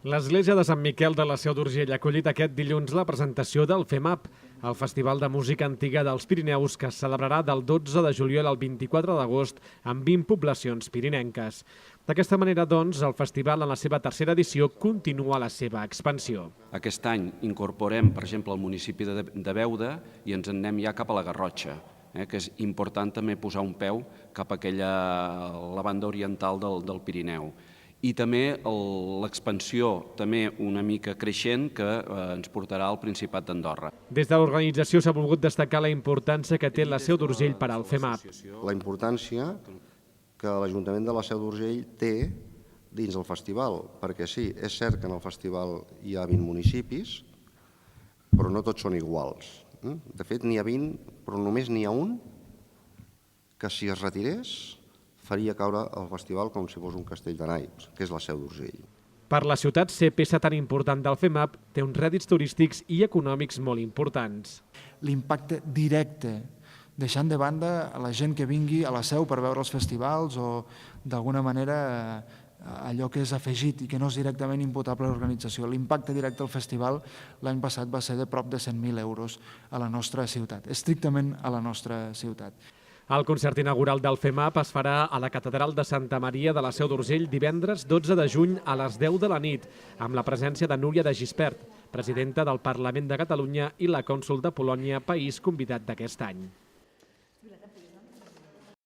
L'església de Sant Miquel de la Seu d'Urgell ha acollit aquest dilluns la presentació del FEMAP, el Festival de Música Antiga dels Pirineus, que es celebrarà del 12 de juliol al 24 d'agost amb 20 poblacions pirinenques. D'aquesta manera, doncs, el festival en la seva tercera edició continua la seva expansió. Aquest any incorporem, per exemple, el municipi de Beuda i ens en anem ja cap a la Garrotxa, que és important també posar un peu cap a la banda oriental del Pirineu. I també l'expansió també una mica creixent que ens portarà al Principat d'Andorra. Des de l'organització s'ha volgut destacar la importància que té la Seu d'Urgell per al FEMAP. La importància que l'Ajuntament de la Seu d'Urgell té dins el festival, perquè sí, és cert que en el festival hi ha 20 municipis, però no tots són iguals. De fet, n'hi ha 20, però només n'hi ha un que si es retirés faria caure el festival com si fos un castell de naips, que és la Seu d'Urgell. Per la ciutat, ser peça tan important del FEMAP té uns rèdits turístics i econòmics molt importants. L'impacte directe, deixant de banda la gent que vingui a la Seu per veure els festivals o d'alguna manera allò que és afegit i que no és directament imputable a l'organització. L'impacte directe al festival l'any passat va ser de prop de 100.000 euros a la nostra ciutat, estrictament a la nostra ciutat. El concert inaugural del FEMAP es farà a la Catedral de Santa Maria de la Seu d'Urgell divendres 12 de juny a les 10 de la nit, amb la presència de Núria de Gispert, presidenta del Parlament de Catalunya i la cònsol de Polònia, país convidat d'aquest any.